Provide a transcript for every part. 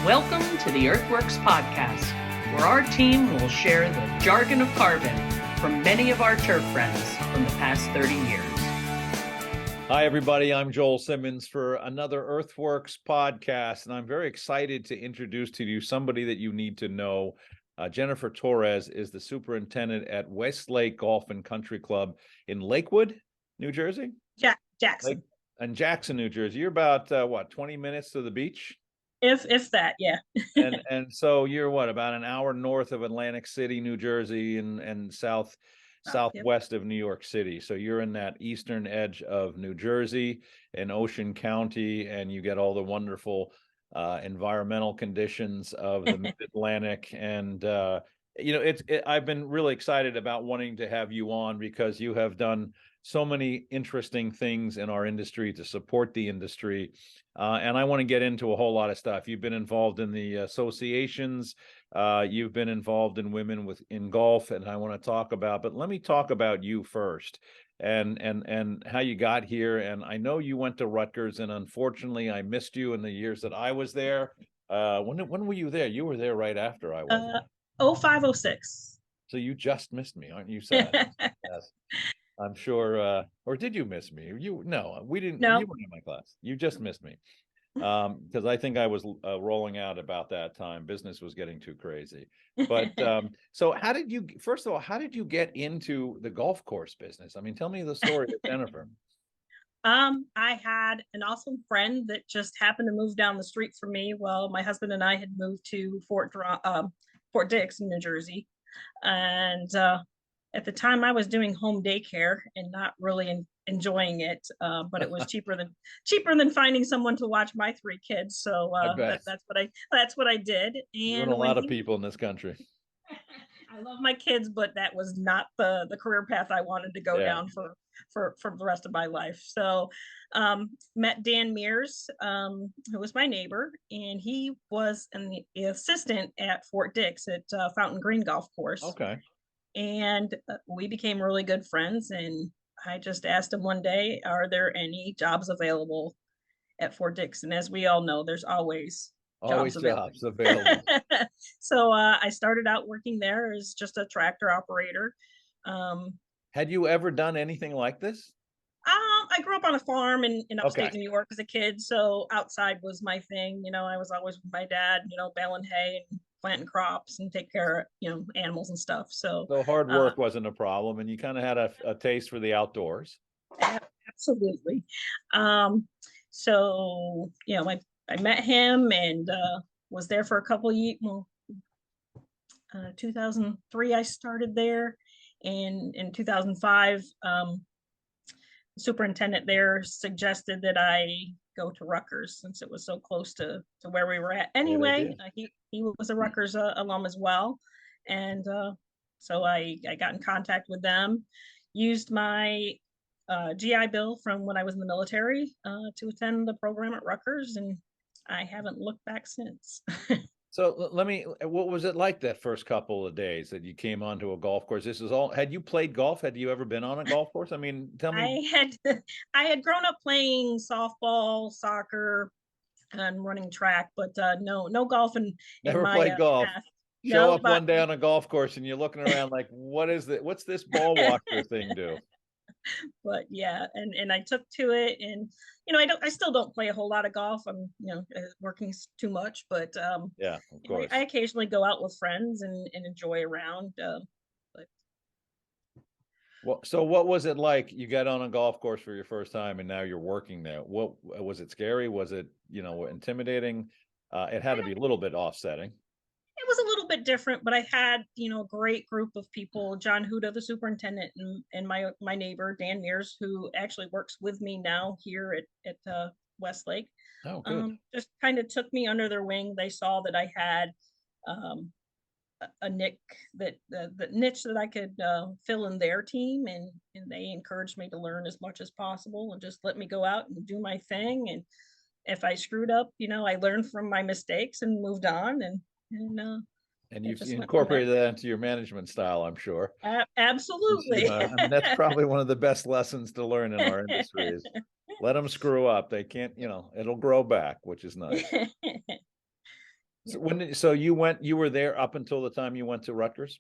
Welcome to the EarthWorks podcast, where our team will share the jargon of carbon from many of our turf friends from the past 30 years. Hi, everybody. I'm Joel Simmons for another EarthWorks podcast, and I'm very excited to introduce to you somebody that you need to know. Jennifer Torres is the superintendent at Westlake Golf and Country Club in Lakewood, New Jersey? Jackson. In Jackson, New Jersey. You're about, 20 minutes to the beach? If that, yeah. and so you're about an hour north of Atlantic City, New Jersey, and southwest of New York City. So you're in that eastern edge of New Jersey and Ocean County, and you get all the wonderful environmental conditions of the Mid-Atlantic. And I've been really excited about wanting to have you on because you have done so many interesting things in our industry to support the industry. And I want to get into a whole lot of stuff. You've been involved in the associations. You've been involved in women in golf, and I want to talk about, but let me talk about you first and how you got here. And I know you went to Rutgers, and unfortunately I missed you in the years that I was there. When were you there? You were there right after I was. 0506. So you just missed me, aren't you sad? Yes. I'm sure, or did you miss me? No, we didn't. No. You weren't in my class. You just missed me. Because I think I was rolling out about that time. Business was getting too crazy. But so first of all, how did you get into the golf course business? I mean, tell me the story of Jennifer. I had an awesome friend that just happened to move down the street from me. Well, my husband and I had moved to Fort Dix in New Jersey. And at the time I was doing home daycare and not really enjoying it, but it was cheaper than finding someone to watch my 3 kids. So that's what I did. And a lot of people in this country. I love my kids, but that was not the career path I wanted to go down for the rest of my life. So met Dan Mears, who was my neighbor, and he was the assistant at Fort Dix at Fountain Green Golf Course. Okay. And we became really good friends. And I just asked him one day, are there any jobs available at Fort Dix? And as we all know, there's always jobs available. So I started out working there as just a tractor operator. Had you ever done anything like this? I grew up on a farm in upstate New York as a kid. So outside was my thing. I was always with my dad, baling hay and planting crops and take care of, animals and stuff. So hard work wasn't a problem, and you kind of had a taste for the outdoors. Absolutely. So, I met him and was there for a couple of years. 2003, I started there. And in 2005, the superintendent there suggested that I go to Rutgers since it was so close to where we were at. Anyway, he was a Rutgers alum as well. And so I got in contact with them, used my GI Bill from when I was in the military to attend the program at Rutgers, and I haven't looked back since. So what was it like that first couple of days that you came onto a golf course? Had you played golf? Had you ever been on a golf course? I mean, tell me. I had grown up playing softball, soccer, and running track, but no golf Never played golf. Show up one day on a golf course and you're looking around like, what is it? What's this ball watcher thing do? But yeah, and I took to it, and I still don't play a whole lot of golf. I'm working too much, but yeah, of course. I occasionally go out with friends and enjoy around. So what was it like? You got on a golf course for your first time, and now you're working there. What was it? Scary? Was it intimidating? It had to be a little bit offsetting. It was a little bit different, but I had, a great group of people. John Huda, the superintendent, and my neighbor, Dan Mears, who actually works with me now here at Westlake. Oh, good. Just kind of took me under their wing. They saw that I had a niche that I could fill in their team, and they encouraged me to learn as much as possible and just let me go out and do my thing. And if I screwed up, I learned from my mistakes and moved on. And you've incorporated that into your management style, I'm sure. Absolutely. I mean, that's probably one of the best lessons to learn in our industry is let them screw up. They can't, it'll grow back, which is nice. So you were there up until the time you went to Rutgers?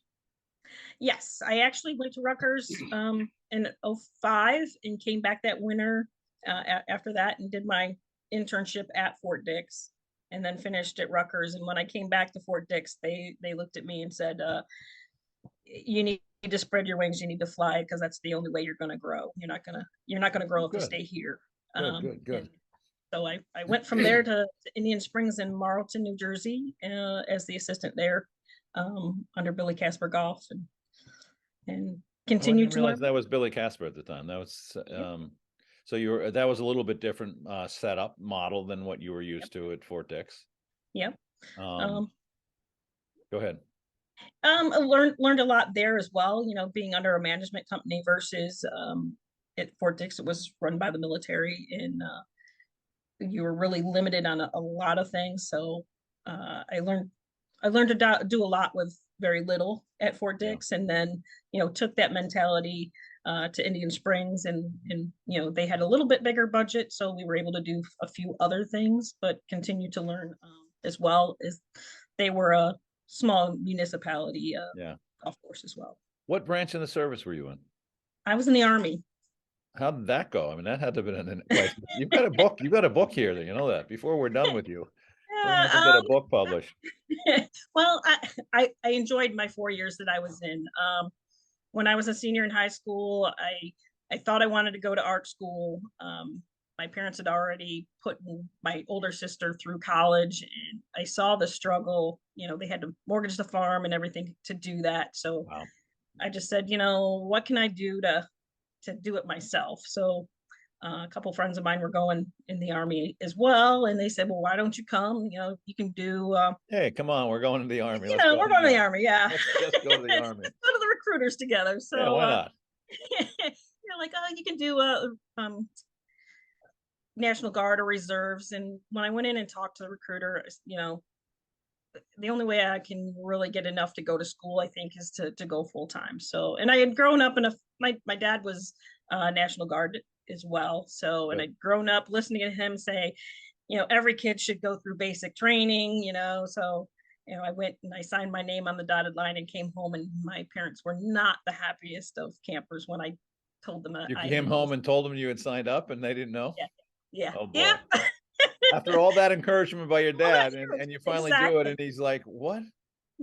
Yes, I actually went to Rutgers in '05 and came back that winter after that and did my internship at Fort Dix and then finished at Rutgers. And when I came back to Fort Dix, they looked at me and said, you need to spread your wings, you need to fly, because that's the only way you're going to grow. You're not going to grow if you stay here. Good. So I went from there to Indian Springs in Marlton, New Jersey, as the assistant there, under Billy Casper Golf, and continued I didn't to realize learn. that was Billy Casper at the time. That was so that was a little bit different setup model than what you were used to at Fort Dix. Yep. Go ahead. I learned a lot there as well, being under a management company versus at Fort Dix, it was run by the military, and you were really limited on a lot of things. So I learned to do a lot with very little at Fort Dix, and then took that mentality to Indian Springs, and they had a little bit bigger budget, so we were able to do a few other things, but continue to learn as well, as they were a small municipality golf course as well. What branch in the service were you in? I was in the Army. How did that go? I mean, that had to have been you've got a book. You've got a book here, that that before we're done with you. We're gonna have to get a book published. Well, I enjoyed my 4 years that I was in. When I was a senior in high school, I thought I wanted to go to art school. My parents had already put my older sister through college, and I saw the struggle. They had to mortgage the farm and everything to do that. So wow. I just said, what can I do to do it myself? So a couple friends of mine were going in the Army as well, and they said, well, why don't you come? You can do hey, come on, we're going to the Army. We're going to the Army. Yeah, let's go to the Army. Let's go to the recruiters together. So yeah, why not? Like, you can do National Guard or reserves. And when I went in and talked to the recruiter, the only way I can really get enough to go to school, I think, is to go full time. So, and I had grown up my dad was National Guard as well. So, and I'd grown up listening to him say, every kid should go through basic training, so, I went and I signed my name on the dotted line and came home, and my parents were not the happiest of campers when I told them you came home and told them you had signed up and they didn't know. Yeah. Oh, boy. Yeah. After all that encouragement by your dad, and you finally do it, and he's like, what?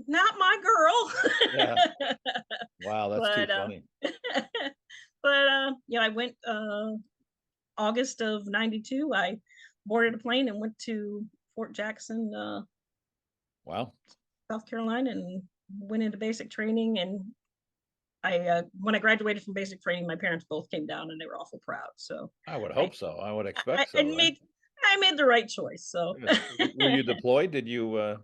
Not my girl. Yeah. Wow, that's too funny. But I went August of '92. I boarded a plane and went to Fort Jackson, wow, South Carolina, and went into basic training. And I when I graduated from basic training, my parents both came down, and they were awful proud. So I would hope so. I would expect so. I made the right choice. So were you deployed? Did you?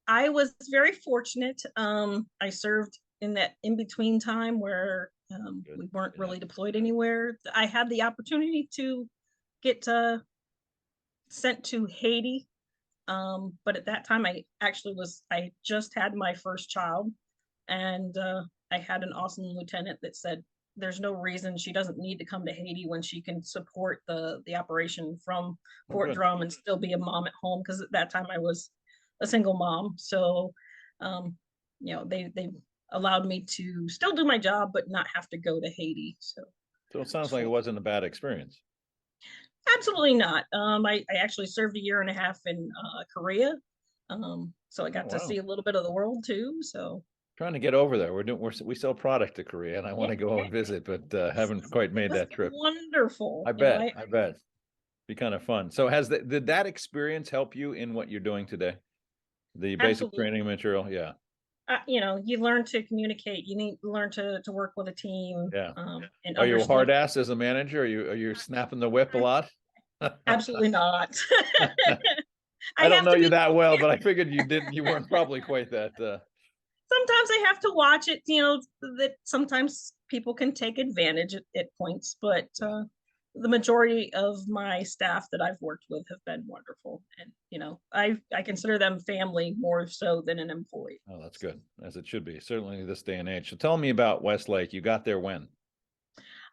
I was very fortunate. I served in that in-between time where we weren't really deployed anywhere. I had the opportunity to get sent to Haiti. But at that time, I just had my first child, and I had an awesome lieutenant that said, there's no reason she doesn't need to come to Haiti when she can support the operation from Fort Drum and still be a mom at home. Because at that time I was a single mom. So, they allowed me to still do my job, but not have to go to Haiti. So it sounds like it wasn't a bad experience. Absolutely not. I actually served 1.5 years in Korea. So I got to see a little bit of the world too. So trying to get over there. We sell product to Korea, and I want to go and visit, but haven't quite made that trip. Wonderful. I bet. Be kind of fun. So did that experience help you in what you're doing today? The basic training material? Yeah. You learn to communicate. You need to learn to work with a team. Yeah. And are you a hard ass as a manager? Are you snapping the whip a lot? Absolutely not. I don't know you that well, but I figured you weren't probably quite that. Sometimes I have to watch it, that sometimes people can take advantage at points, but the majority of my staff that I've worked with have been wonderful. And, I consider them family more so than an employee. Oh, that's good, as it should be, certainly this day and age. So tell me about Westlake. You got there when?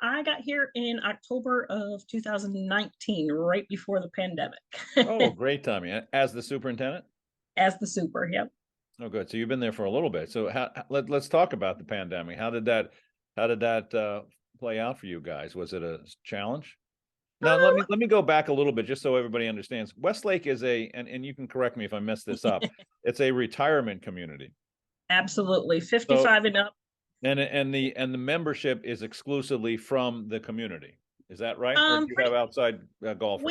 I got here in October of 2019, right before the pandemic. Oh, great timing. As the superintendent? as the super. Yep. Oh, good. So you've been there for a little bit. So let's talk about the pandemic. How did that play out for you guys? Was it a challenge? Now let me go back a little bit just so everybody understands. Westlake is and you can correct me if I mess this up. It's a retirement community. Absolutely. 55 and up. And the membership is exclusively from the community. Is that right? Or do you have outside golfers?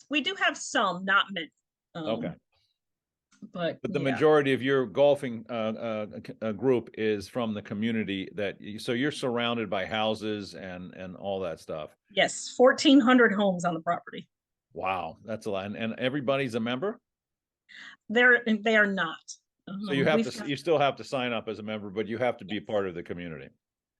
We do have some, not many. Okay. But the majority of your golfing group is from the community so you're surrounded by houses and all that stuff. Yes, 1,400 homes on the property. Wow, that's a lot. And everybody's a member? They are not. So you still have to sign up as a member, but you have to be part of the community.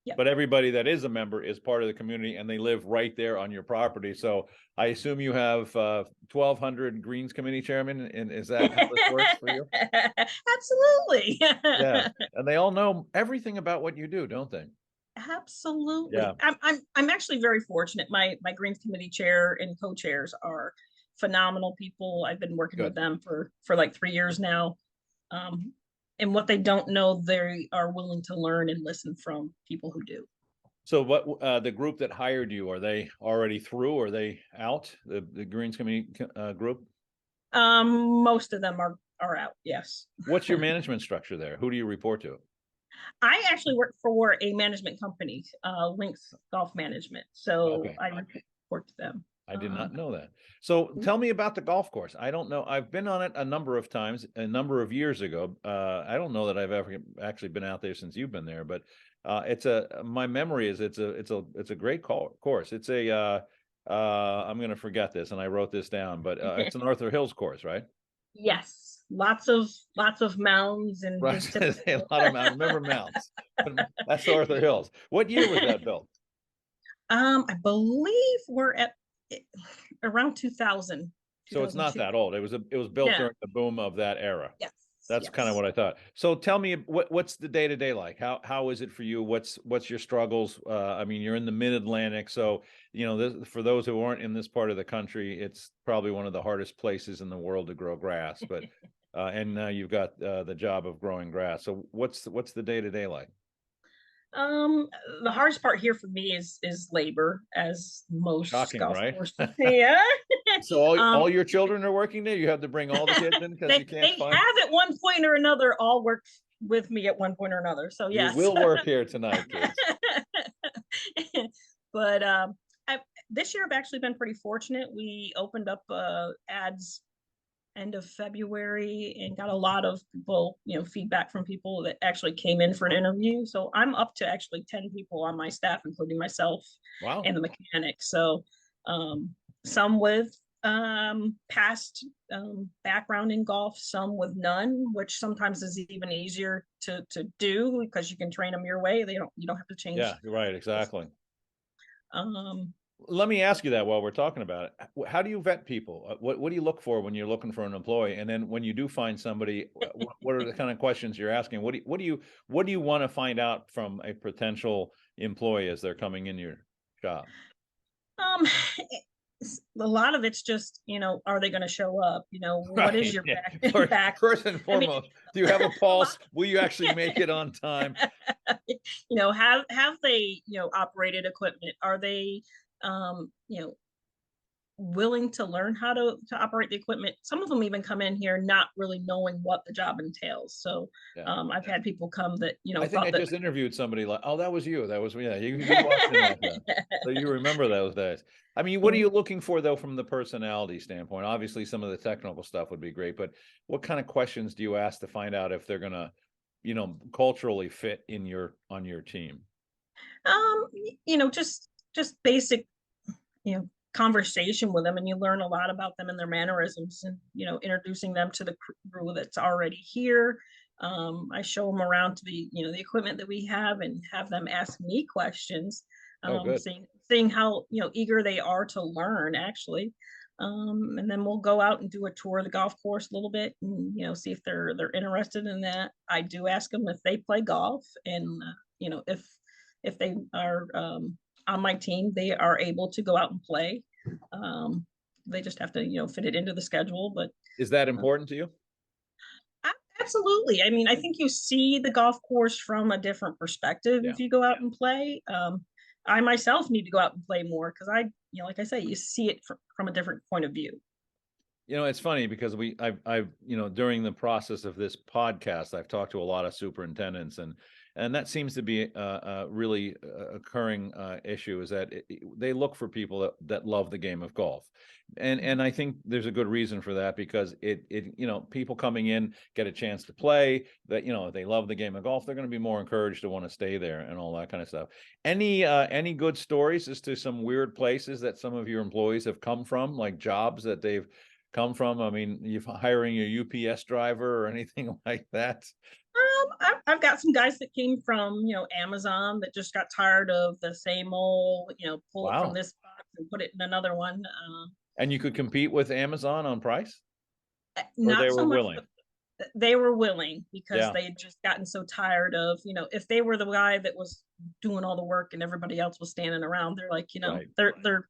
Yep. But everybody that is a member is part of the community and they live right there on your property. So I assume you have 1,200 Greens Committee chairmen, and is that how this works for you? Absolutely. Yeah, and they all know everything about what you do, don't they? Absolutely. Yeah. I'm actually very fortunate. My Greens Committee chair and co-chairs are phenomenal people. I've been working with them for like 3 years now. And what they don't know, they are willing to learn and listen from people who do. So what the group that hired you, are they already through? Or are they out, the Greens Committee group? Most of them are out, yes. What's your management structure there? Who do you report to? I actually work for a management company, Lynx Golf Management. So I report to them. I did not know that. So tell me about the golf course. I don't know. I've been on it a number of times, a number of years ago. I don't know that I've ever actually been out there since you've been there, but my memory is it's a great course. It's I'm going to forget this, and I wrote this down, but it's an Arthur Hills course, right? Yes. Lots of mounds and right. A lot of mounds. I remember mounds. That's Arthur Hills. What year was that built? I believe we're at around 2000. So it's not that old. It was built during the boom of that era. Yes. That's kind of what I thought. So tell me, what's the day-to-day like? How is it for you? What's your struggles? I mean, you're in the mid-Atlantic, so for those who aren't in this part of the country, it's probably one of the hardest places in the world to grow grass. But and now you've got the job of growing grass. So what's the day-to-day like? The hardest part here for me is labor, as most golf courses. Yeah. So all your children are working there? You have to bring all the kids in because you can't find. They have at one point or another all worked with me at one point or another. So yes. You will work here tonight, kids. But this year I've actually been pretty fortunate. We opened up ads end of February and got a lot of people, feedback from people that actually came in for an interview. So I'm up to actually 10 people on my staff, including myself. Wow. And the mechanic. So some with past background in golf, some with none, which sometimes is even easier to do because you can train them your way. You don't have to change. Yeah, you're right. Exactly. Let me ask you that while we're talking about it. How do you vet people? What do you look for when you're looking for an employee? And then when you do find somebody, what are the kind of questions you're asking? What do you want to find out from a potential employee as they're coming in your shop? A lot of it's just, are they going to show up? What is your back? First and foremost, do you have a pulse? Will you actually make it on time? Have they, operated equipment? Are they, willing to learn how to operate the equipment? Some of them even come in here not really knowing what the job entails. So I've had people come that, I think I just interviewed somebody like, oh, that was you. That was, yeah, you walked in like that. So you remember those days. I mean, what are you looking for though, from the personality standpoint? Obviously some of the technical stuff would be great, but what kind of questions do you ask to find out if they're going to, culturally fit on your team? Just basic, conversation with them, and you learn a lot about them and their mannerisms, and introducing them to the crew that's already here. I show them around to the equipment that we have and have them ask me questions, seeing how eager they are to learn actually. And then we'll go out and do a tour of the golf course a little bit and see if they're interested in that. I do ask them if they play golf, and if they are on my team, they are able to go out and play. They just have to fit it into the schedule. But is that important to you? Absolutely. I mean, I think you see the golf course from a different perspective Yeah. if you go out and play. I myself need to go out and play more because like I say, you see it from a different point of view. It's funny because I've during the process of this podcast, I've talked to a lot of superintendents, and that seems to be a really occurring issue, is that they look for people that love the game of golf. And I think there's a good reason for that, because it people coming in get a chance to play, that they love the game of golf, they're going to be more encouraged to want to stay there and all that kind of stuff. Any good stories as to some weird places that some of your employees have come from, like jobs that they've come from? I mean, you hiring a UPS driver or anything like that? I've got some guys that came from, Amazon that just got tired of the same old, pull it from Wow. this box and put it in another one. And you could compete with Amazon on price, or they Not so were much. willing? They were willing because Yeah. they had just gotten so tired of, if they were the guy that was doing all the work and everybody else was standing around, they're like, Right. they're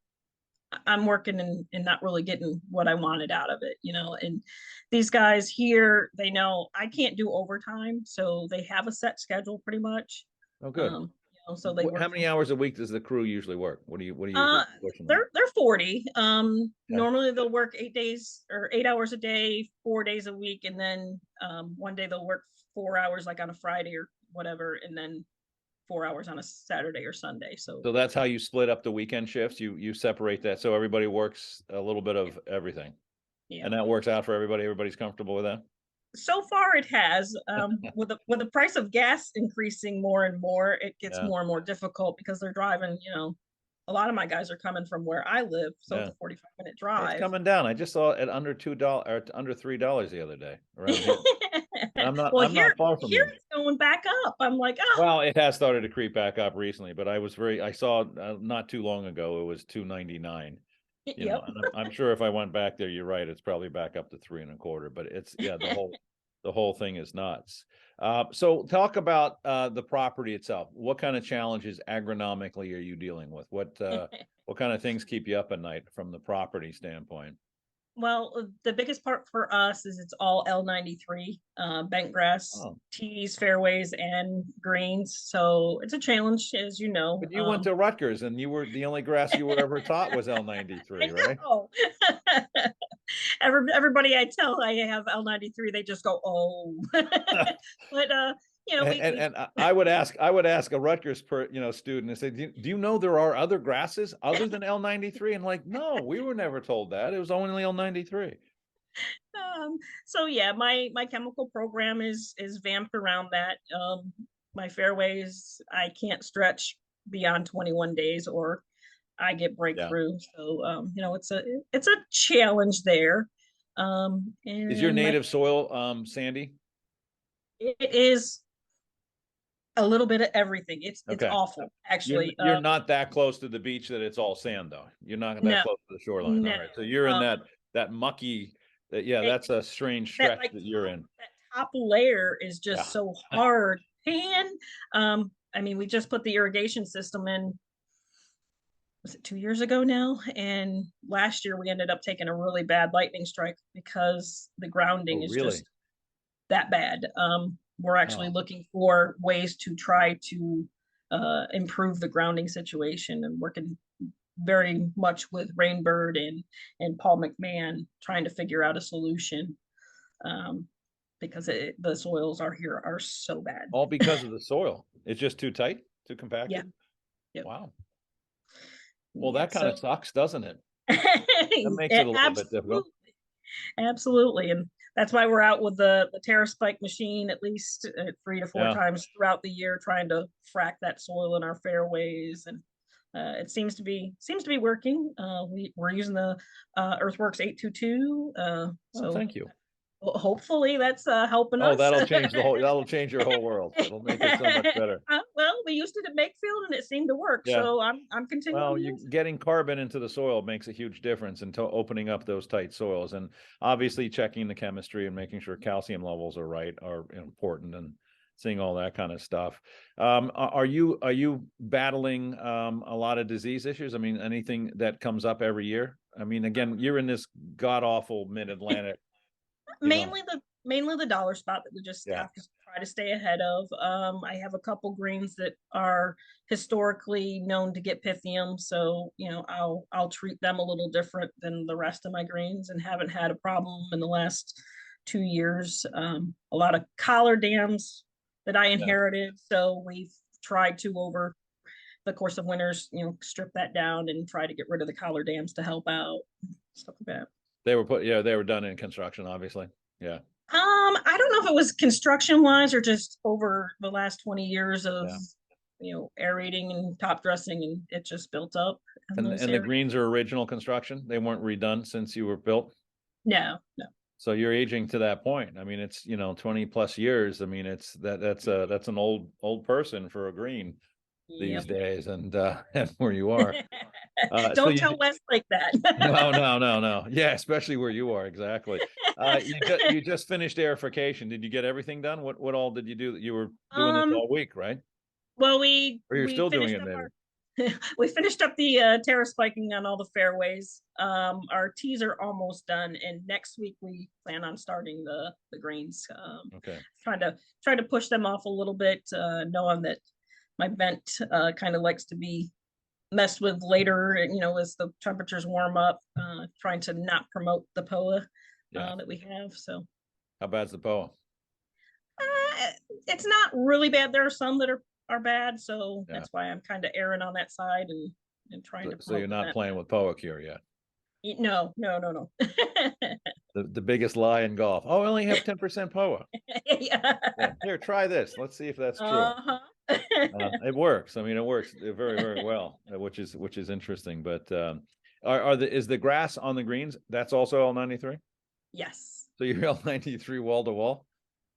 I'm working and not really getting what I wanted out of it, and these guys here, they know I can't do overtime, so they have a set schedule pretty much. Oh, good. So they work How many hours a week does the crew usually work? What do you usually pushing them? they're 40. Yeah. Normally they'll work 8 days or 8 hours a day, 4 days a week, and then one day they'll work 4 hours like on a Friday or whatever, and then 4 hours on a Saturday or Sunday. So So that's how you split up the weekend shifts. You separate that so everybody works a little bit of everything, yeah. and that works out for everybody. Everybody's comfortable with that. So far it has. With the price of gas increasing more and more, it gets Yeah. more and more difficult because they're driving, a lot of my guys are coming from where I live, so it's Yeah. a 45-minute It's drive. coming down. I just saw it at under $2 or under $3 the other day around here. And I'm Well, not far from here you. it's going back up. I'm like, oh, Well, it has started to creep back up recently, but I saw not too long ago it was $2.99. yep. And I'm sure if I went back there, you're right, it's probably back up to 3.25. But it's the whole thing is nuts. So talk about the property itself. What kind of challenges agronomically are you dealing with? What kind of things keep you up at night from the property standpoint? Well, the biggest part for us is it's all L93, bent grass, Oh, tees, fairways, and greens. So it's a challenge, as you know. but you went to Rutgers, and you were the only grass you were ever taught was L93, right? Oh, everybody I tell I have L93, they just go, oh. But And I would ask a Rutgers student and say, do you know there are other grasses other than L93? And like, no, we were never told that. It was only L93. So yeah, my chemical program is vamped around that. My fairways, I can't stretch beyond 21 days or I get breakthrough. So it's a challenge there. Is your And native soil sandy? it is a little bit of everything. It's Okay. awful, actually. You're not that close to the beach that it's all sand, though. You're not that No, close to the shoreline. no. All right. So you're in that mucky, that's a strange stretch that you're in. That top layer is just Yeah. so hard. And I mean, we just put the irrigation system in, was it 2 years ago now? And last year we ended up taking a really bad lightning strike because the grounding Oh, is really? just that bad. We're actually Oh. looking for ways to try to improve the grounding situation and working very much with Rainbird and Paul McMahon trying to figure out a solution, because the soils are so bad. All because of the soil. It's just too tight, too compacted. Yeah. Yep. Wow. Well, Yeah, that kind of sucks, doesn't it? that makes it a little bit difficult. Absolutely. And that's why we're out with the Terrace spike machine at least 3 to 4 Yeah. times throughout the year, trying to frack that soil in our fairways. And it seems to be working. We're using the EarthWorks 822. So thank you. hopefully that's helping Oh, us. that'll change your whole world. It'll make it so much better. Well, we used it at Makefield and it seemed to work. Yeah. So I'm continuing. Well, to you use it. getting carbon into the soil makes a huge difference in opening up those tight soils, and obviously checking the chemistry and making sure calcium levels are right are important, and seeing all that kind of stuff. Are you battling a lot of disease issues? I mean, anything that comes up every year? I mean, again, you're in this god awful mid-Atlantic. Mainly mainly the dollar spot that we just Yeah. have to try to stay ahead of. I have a couple greens that are historically known to get pythium, so I'll treat them a little different than the rest of my greens, and haven't had a problem in the last 2 years. A lot of collar dams that I inherited, so we've tried to, over the course of winters, strip that down and try to get rid of the collar dams to help out, stuff like that. They were done in construction, obviously. Yeah. I don't know if it was construction wise or just over the last 20 years of aerating and top dressing, and it just built up. And the greens are original construction. They weren't redone since you were built. No. So you're aging to that point. I mean, it's 20 plus years. I mean, that's an old person for a green these days, and where you are. Don't tell Wes like that. No. Yeah, especially where you are. Exactly. You just finished aerification. Did you get everything done? What all did you do? You were doing this all week, right? Well, or you're still doing it, maybe. We finished up the terrace spiking on all the fairways. Our tees are almost done, and next week we plan on starting the greens. Okay. Trying to push them off a little bit, knowing that my vent kind of likes to be messed with later, as the temperatures warm up, trying to not promote the POA that we have. So how bad's the POA? It's not really bad. There are some that are bad, so that's why I'm kind of erring on that side and trying to. So you're not playing with POA cure yet? No. The biggest lie in golf. Oh, I only have 10% POA. Yeah. Here, try this. Let's see if that's true. It works. I mean, it works very, very well, which is interesting. But is the grass on the greens? That's also L93? Yes. So you're L93 wall to wall?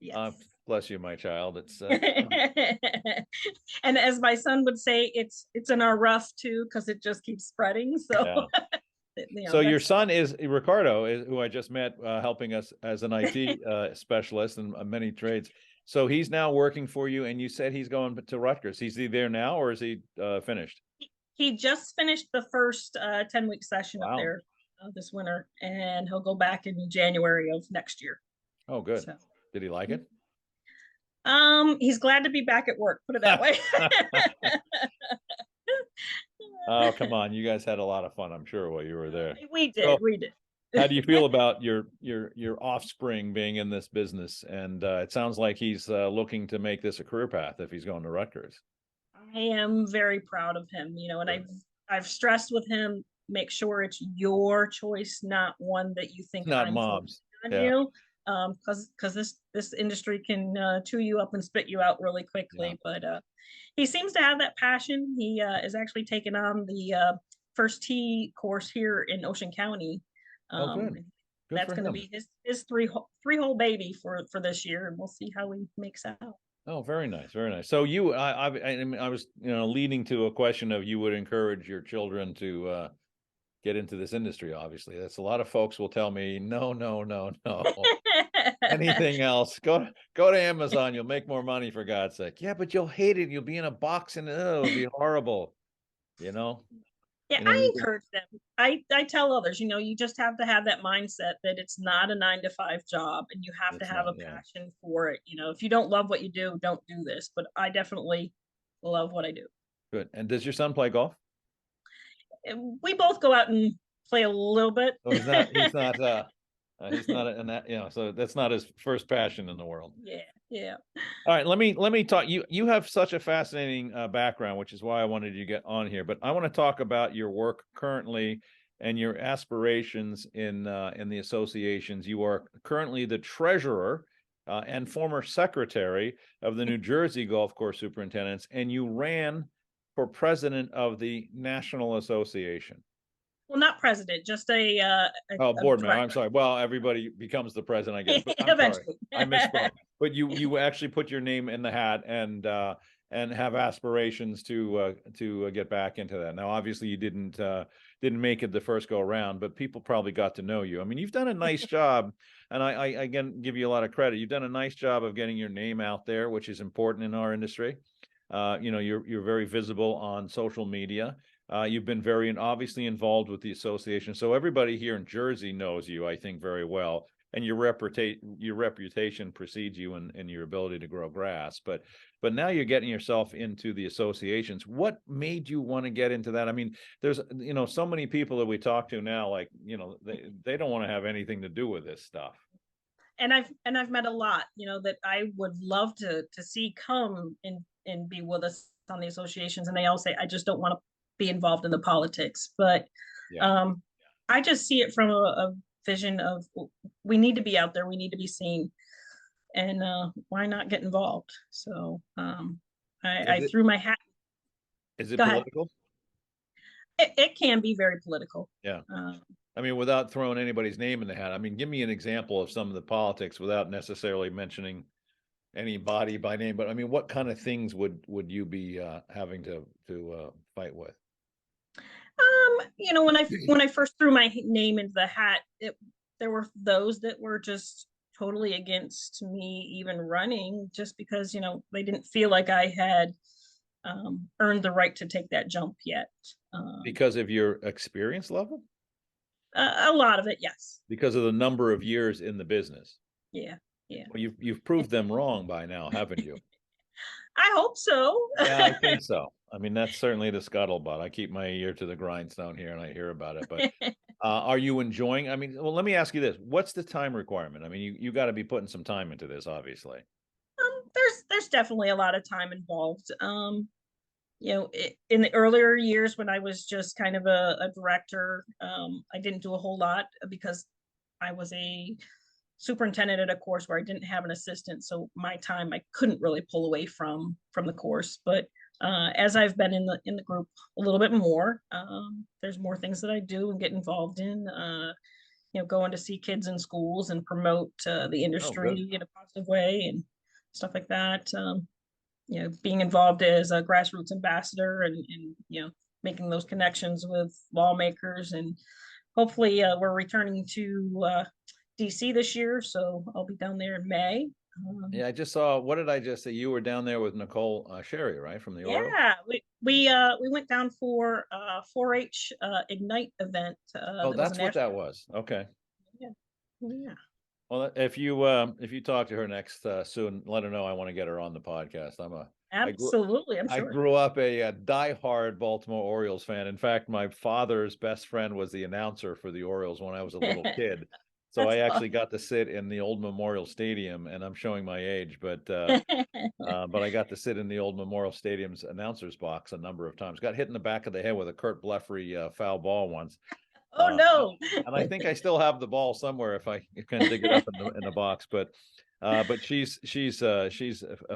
Yes. Bless you, my child. It's and as my son would say, it's in our rough too, because it just keeps spreading. So so your son is Ricardo, who I just met, helping us as an IT specialist in many trades. So he's now working for you, and you said he's going to Rutgers. Is he there now, or is he finished? He just finished the first 10-week session up there this winter, and he'll go back in January of next year. Oh, good. So, did he like it? He's glad to be back at work, put it that way. Oh, come on. You guys had a lot of fun, I'm sure, while you were there. We did. How do you feel about your offspring being in this business? And it sounds like he's looking to make this a career path if he's going to Rutgers. I am very proud of him, and I've stressed with him, make sure it's your choice, not one that you think not mom's. You, because this industry can chew you up and spit you out really quickly. But he seems to have that passion. He is actually taking on the first tee course here in Ocean County. Good that's going to be his three-hole baby for this year, and we'll see how he makes out. Oh, very nice, very nice. So I was leading to a question of you would encourage your children to get into this industry. Obviously, that's a lot of folks will tell me no. Anything else? Go to Amazon. You'll make more money, for God's sake. Yeah, but you'll hate it. You'll be in a box and it'll be horrible. Yeah, I encourage them. I tell others, you just have to have that mindset that it's not a 9-to-5 job, and you have to have a passion for it. If you don't love what you do, don't do this. But I definitely love what I do. Good. And does your son play golf? We both go out and play a little bit. Oh, he's not in that, so that's not his first passion in the world. Yeah. All right, let me talk. You have such a fascinating background, which is why I wanted you to get on here. But I want to talk about your work currently and your aspirations in the associations. You are currently the treasurer and former secretary of the New Jersey Golf Course Superintendents, and you ran for president of the National Association. Well, not president, just a board member. I'm sorry. Well, everybody becomes the president, I guess. Eventually. Sorry. I misspoke. But you actually put your name in the hat and have aspirations to get back into that. Now, obviously, you didn't make it the first go around, but people probably got to know you. I mean, you've done a nice job, and I again give you a lot of credit. You've done a nice job of getting your name out there, which is important in our industry. You're very visible on social media. You've been very obviously involved with the association. So everybody here in Jersey knows you, I think, very well. and your reputation precedes you in your ability to grow grass. But now you're getting yourself into the associations. What made you want to get into that? I mean, there's, so many people that we talk to now, like, they don't want to have anything to do with this stuff. And I've met a lot, that I would love to see come and be with us on the associations, and they all say, I just don't want to be involved in the politics. But I just see it from a vision of, we need to be out there, we need to be seen, and why not get involved? So I threw my hat. Is it Go political? Ahead. It can be very political. Yeah. I mean, without throwing anybody's name in the hat, I mean, give me an example of some of the politics without necessarily mentioning any body by name. But I mean, what kind of things would you be having to fight with? When I first threw my name into the hat, there were those that were just totally against me even running, just because they didn't feel like I had earned the right to take that jump yet. Because of your experience level? A lot of it, yes. Because of the number of years in the business? Yeah. Well, you've proved them wrong by now, haven't you? I hope so. Yeah, I think so. I mean, that's certainly the scuttlebutt. I keep my ear to the grindstone here and I hear about it. But are you enjoying? I mean, well, let me ask you this. What's the time requirement? I mean, you got to be putting some time into this, obviously. There's definitely a lot of time involved. In the earlier years when I was just kind of a director, I didn't do a whole lot because I was a superintendent at a course where I didn't have an assistant. So my time, I couldn't really pull away from the course. But as I've been in the group a little bit more, there's more things that I do and get involved in, going to see kids in schools and promote the industry in a positive way and stuff like that. Being involved as a grassroots ambassador and making those connections with lawmakers. And hopefully we're returning to DC this year, so I'll be down there in May. Yeah, I just saw, what did I just say? You were down there with Nicole Sherry, right? From the Orioles? Yeah, we went down for 4-H Ignite event. Oh, that's what that was. Okay. Yeah. Well, if you talk to her next soon, let her know I want to get her on the podcast. Absolutely, I'm sure. I grew up a diehard Baltimore Orioles fan. In fact, my father's best friend was the announcer for the Orioles when I was a little kid. So I actually got to sit in the old Memorial Stadium, and I'm showing my age, but I got to sit in the old Memorial Stadium's announcer's box a number of times. Got hit in the back of the head with a Kurt Blefary foul ball once. Oh no! And I think I still have the ball somewhere if I can dig it up in the box. But she's a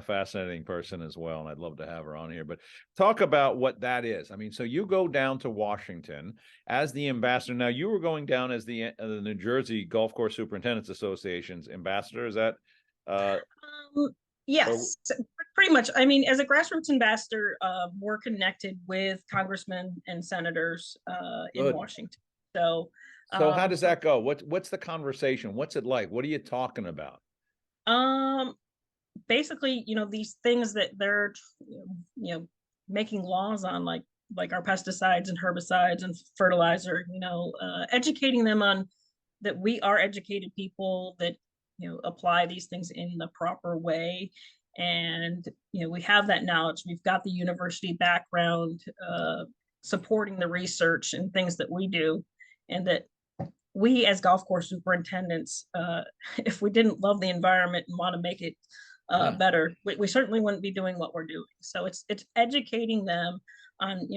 fascinating person as well, and I'd love to have her on here. But talk about what that is. I mean, so you go down to Washington as the ambassador. Now you were going down as the New Jersey Golf Course Superintendents Association's ambassador. Is that? Yes, pretty much. I mean, as a grassroots ambassador, we're connected with congressmen and senators in Washington. So how does that go? What's the conversation? What's it like? What are you talking about? Basically, these things that they're, making laws on, like our pesticides and herbicides and fertilizer, educating them on that we are educated people that, apply these things in the proper way. And, we have that knowledge. We've got the university background, supporting the research and things that we do. And that we as golf course superintendents, if we didn't love the environment and want to make it better, we certainly wouldn't be doing what we're doing. So it's educating them on,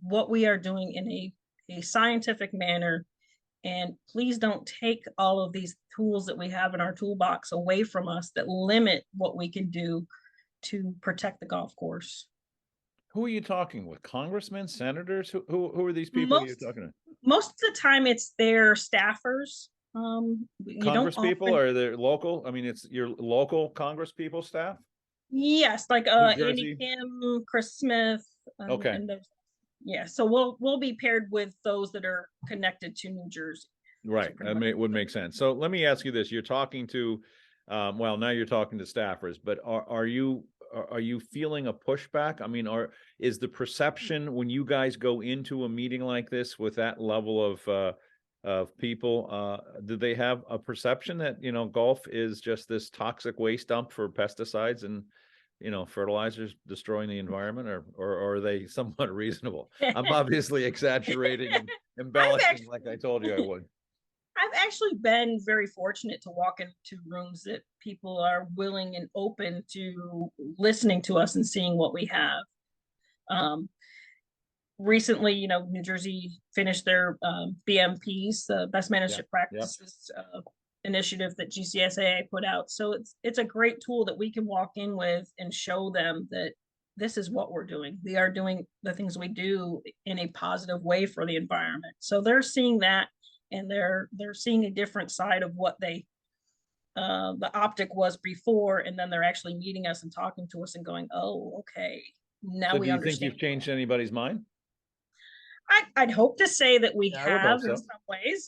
what we are doing in a scientific manner. And please don't take all of these tools that we have in our toolbox away from us that limit what we can do to protect the golf course. Who are you talking with? Congressmen, senators? Who are these people you're talking to? Most of the time it's their staffers. Congress people, or they're local? I mean, it's your local Congress people staff? Yes, like Andy Kim, Chris Smith. Okay. Yeah, so we'll be paired with those that are connected to New Jersey. Right. I mean, it would make sense. So let me ask you this. You're talking to, now you're talking to staffers, but are you feeling a pushback? I mean, is the perception when you guys go into a meeting like this with that level of of people. Do they have a perception that, golf is just this toxic waste dump for pesticides and, fertilizers destroying the environment, or are they somewhat reasonable? I'm obviously exaggerating and embellishing like I told you I would. I've actually been very fortunate to walk into rooms that people are willing and open to listening to us and seeing what we have. Recently, New Jersey finished their BMPs, the Best Management Practices initiative that GCSAA put out. So it's a great tool that we can walk in with and show them that this is what we're doing. We are doing the things we do in a positive way for the environment. So they're seeing that, and they're seeing a different side of what they the optic was before, and then they're actually meeting us and talking to us and going, oh, okay, now we understand. Do you think you've changed anybody's mind? I'd hope to say that we have so. in some ways.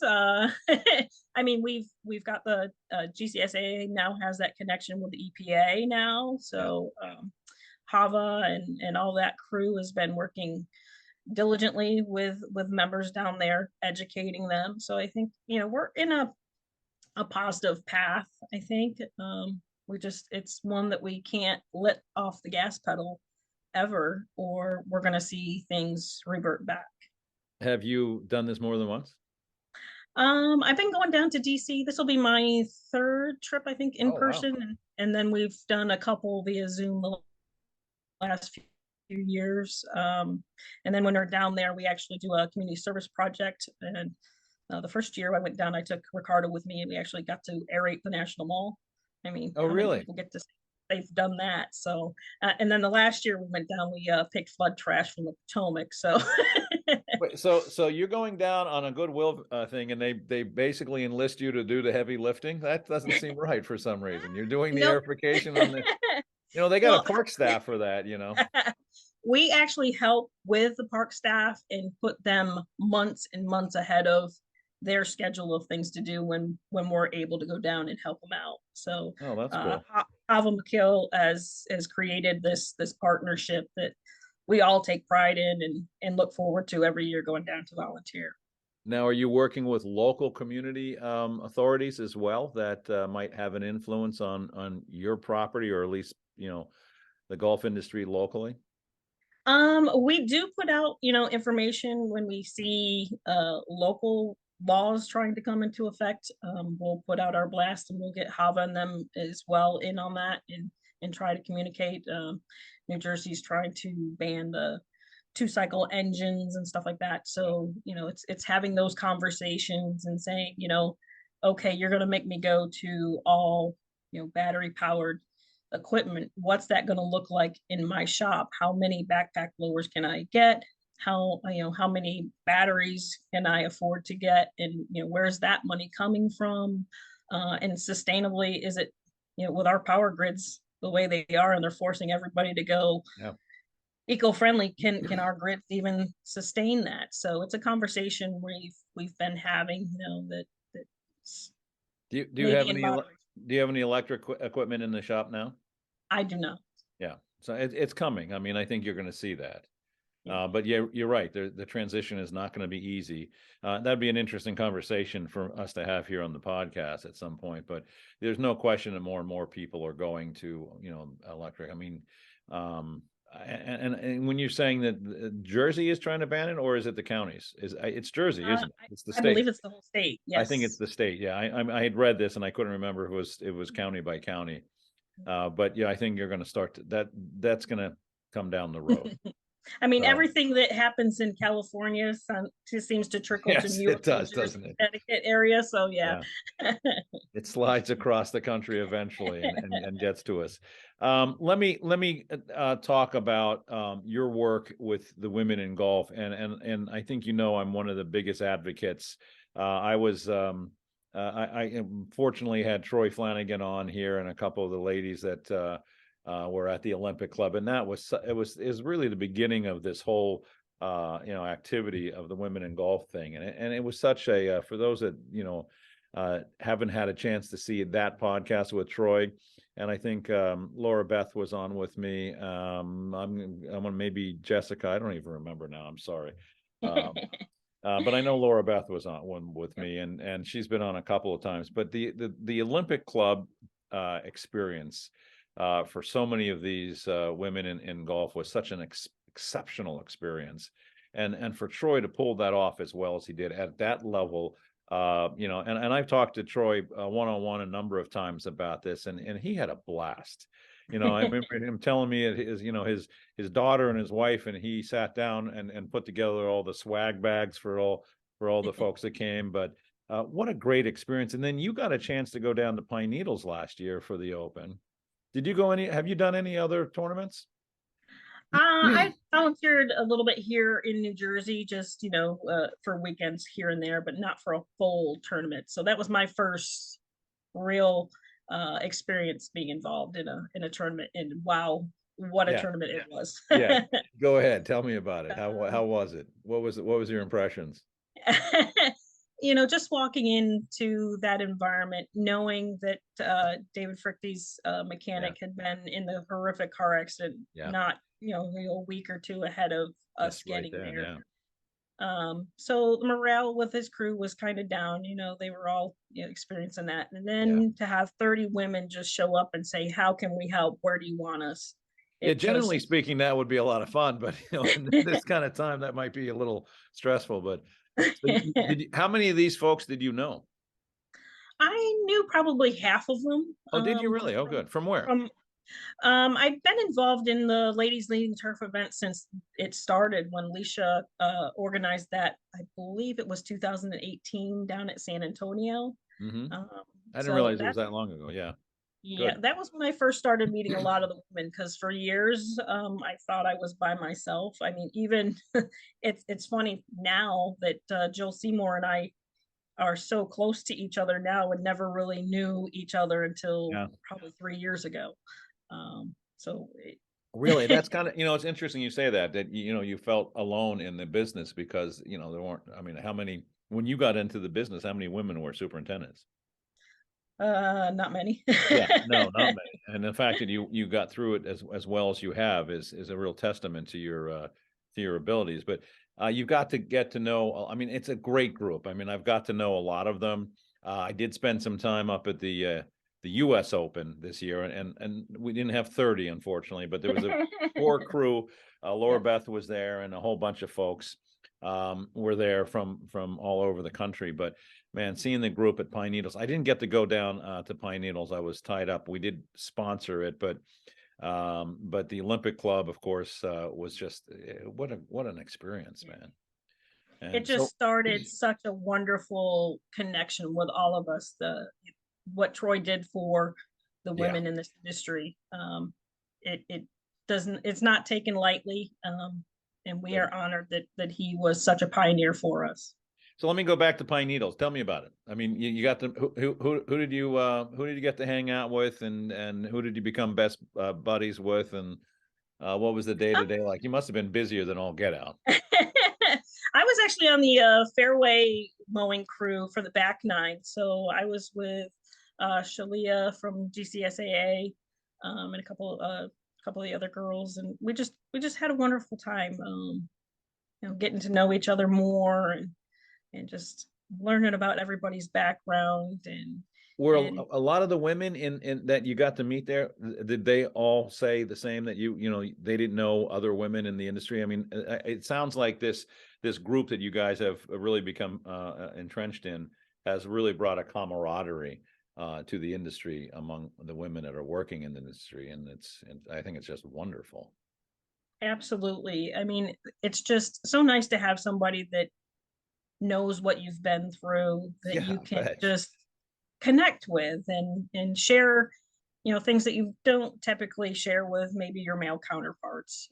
I mean, we've got the GCSAA now has that connection with the EPA now. So Hava and all that crew has been working diligently with members down there, educating them. So I think, we're in a positive path. I think it's one that we can't let off the gas pedal ever, or we're going to see things revert back. Have you done this more than once? I've been going down to DC. This will be my third trip, I think, in person. Wow. And then we've done a couple via Zoom the last few years. And then when we're down there, we actually do a community service project. And the first year I went down, I took Ricardo with me, and we actually got to aerate the National Mall. I mean, oh, really? People get to see they've done that. So, and then the last year we went down, we picked flood trash from the Potomac. So. Wait, so you're going down on a goodwill thing, and they basically enlist you to do the heavy lifting? That doesn't seem right for some reason. You're doing the airification on the, they got a park staff for that, We actually help with the park staff and put them months and months ahead of their schedule of things to do when we're able to go down and help them out. So that's cool. Hava McKill has created this partnership that we all take pride in and look forward to every year going down to volunteer. Now, are you working with local community authorities as well that might have an influence on your property, or at least, the golf industry locally? We do put out, information when we see local laws trying to come into effect. We'll put out our blast, and we'll get Hava and them as well in on that and try to communicate. New Jersey's trying to ban the 2-cycle engines and stuff like that. So, it's having those conversations and saying, okay, you're going to make me go to all, battery powered equipment. What's that going to look like in my shop? How many backpack blowers can I get? How many batteries can I afford to get? And, where's that money coming from? And sustainably, is it, with our power grids the way they are, and they're forcing everybody to go eco-friendly, can our grids even sustain that? So it's a conversation we've been having, do you have any electric equipment in the shop now? I do not. Yeah, so it's coming. I mean, I think you're going to see that. But yeah, you're right. The transition is not going to be easy. That'd be an interesting conversation for us to have here on the podcast at some point. But there's no question that more and more people are going to, electric. I mean, and when you're saying that Jersey is trying to ban it, or is it the counties? It's Jersey, isn't it? It's the state. I believe it's the whole state. Yes. I think it's the state. Yeah, I had read this and I couldn't remember if it was county by county. But yeah, I think you're going to start that's going to come down the road. I mean, everything that happens in California seems to trickle to New York. It does, doesn't it? Connecticut area. So yeah. It slides across the country eventually and gets to us. Let me talk about your work with the women in golf, and I think I'm one of the biggest advocates. I fortunately had Troy Flanagan on here, and a couple of the ladies that were at the Olympic Club, and it was really the beginning of this whole activity of the women in golf thing, and it was such a for those that haven't had a chance to see that podcast with Troy, and I think Laura Beth was on with me. I'm maybe Jessica. I don't even remember now. I'm sorry. But I know Laura Beth was on one with me, and she's been on a couple of times. But the Olympic Club experience for so many of these women in golf was such an exceptional experience, and for Troy to pull that off as well as he did at that level. And I've talked to Troy one-on-one a number of times about this, and he had a blast. I remember him telling me his daughter and his wife, and he sat down and put together all the swag bags for all the folks that came. But what a great experience. And then you got a chance to go down to Pine Needles last year for the Open. Have you done any other tournaments? I volunteered a little bit here in New Jersey, just, for weekends here and there, but not for a full tournament. So that was my first real experience being involved in a tournament, and wow, what a tournament it was. Yeah, go ahead, tell me about it. How was it? What was your impressions? Just walking into that environment, knowing that David Frichte's mechanic had been in the horrific car accident, not a week or two ahead of us getting there. So the morale with his crew was kind of down. They were all experiencing that, and then to have 30 women just show up and say, "How can we help? Where do you want us?" Generally speaking, that would be a lot of fun, but in this kind of time, that might be a little stressful. But how many of these folks did you know? I knew probably half of them. Oh, did you really? Oh, good. From where? I've been involved in the Ladies Leading Turf event since it started, when Leisha organized that. I believe it was 2018 down at San Antonio. I didn't realize it was that long ago. Yeah. Yeah, that was when I first started meeting a lot of the women, because for years I thought I was by myself. I mean, even it's funny now that Jill Seymour and I are so close to each other now, and never really knew each other until probably 3 years ago. Really, that's kind of, it's interesting you say that you felt alone in the business, because there weren't, when you got into the business, how many women were superintendents? Not many. No, not many. And the fact that you got through it as well as you have is a real testament to your abilities. But you've got to get to know, it's a great group. I've got to know a lot of them. I did spend some time up at the US Open this year, and we didn't have 30, unfortunately, but there was a core crew. Laura Beth was there, and a whole bunch of folks were there from all over the country. But man, seeing the group at Pine Needles, I didn't get to go down to Pine Needles. I was tied up. We did sponsor it, but the Olympic Club, of course, was just what an experience, man. And it just started such a wonderful connection with all of us. What Troy did for the women in this industry, it's not taken lightly, and we are honored that he was such a pioneer for us. So let me go back to Pine Needles. Tell me about it. You got who did you get to hang out with, and who did you become best buddies with, and what was the day-to-day like? You must have been busier than all get out. I was actually on the fairway mowing crew for the back nine, so I was with Shalia from GCSAA, and a couple of the other girls, and we just had a wonderful time, getting to know each other more, and just learning about everybody's background. And were a lot of the women in that you got to meet there, did they all say the same, that they didn't know other women in the industry? It sounds like this group that you guys have really become entrenched in has really brought a camaraderie to the industry among the women that are working in the industry, and I think it's just wonderful. Absolutely. It's just so nice to have somebody that knows what you've been through, that you can just connect with and share, things that you don't typically share with maybe your male counterparts.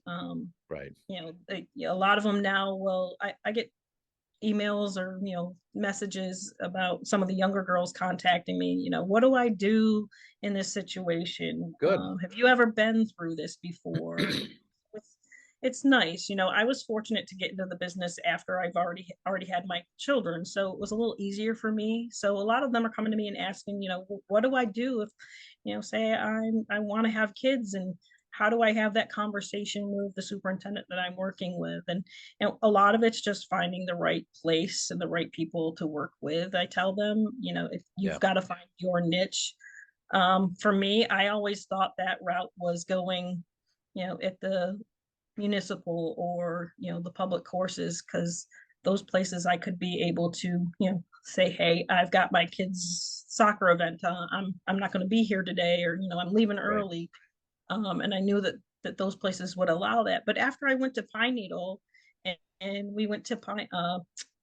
Right. A lot of them now I get emails or messages about some of the younger girls contacting me. What do I do in this situation? Good. Have you ever been through this before? It's nice. I was fortunate to get into the business after I've already had my children, so it was a little easier for me. So a lot of them are coming to me and asking, what do I do if, say I want to have kids, and how do I have that conversation with the superintendent that I'm working with? And a lot of it's just finding the right place and the right people to work with. I tell them, if Yeah. you've got to find your niche. For me, I always thought that route was going, at the municipal or, the public courses, because those places I could be able to, say, hey, I've got my kids' soccer event. I'm not going to be here today, or, I'm leaving Right. early. And I knew that those places would allow that. But after I went to Pine Needle, and we went to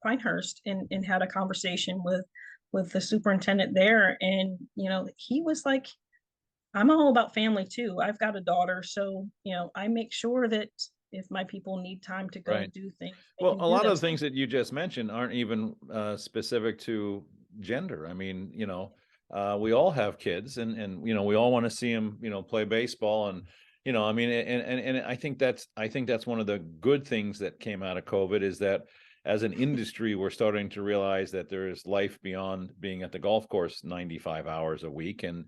Pinehurst, and had a conversation with the superintendent there, and he was like, I'm all about family too. I've got a daughter, so I make sure that if my people need time to go Right. do things, Well, can a do lot of those the things that you just mentioned aren't even specific to gender. I mean, we all have kids, and we all want to see them, play baseball, and I mean, and I think that's one of the good things that came out of COVID, is that as an industry, we're starting to realize that there is life beyond being at the golf course 95 hours a week, and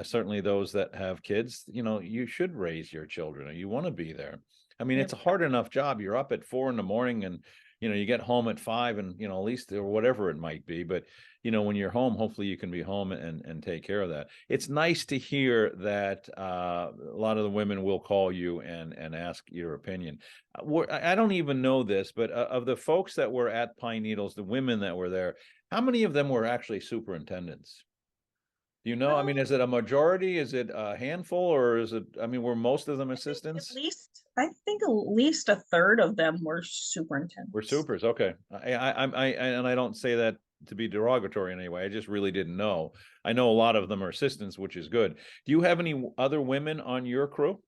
certainly those that have kids, you should raise your children, or you want to be there. I mean, it's a hard enough job. You're up at 4 a.m, and you get home at 5, and at least, or whatever it might be. But when you're home, hopefully you can be home and take care of that. It's nice to hear that a lot of the women will call you and ask your opinion. I don't even know this, but of the folks that were at Pine Needles, the women that were there, how many of them were actually superintendents? Do you know? I mean, is it a majority? Is it a handful, or is it? I mean, were most of them assistants? I think at least a third of them were We're superintendents. supers. Okay. And I don't say that to be derogatory in any way. I just really didn't know. I know a lot of them are assistants, which is good. Do you have any other women on your crew?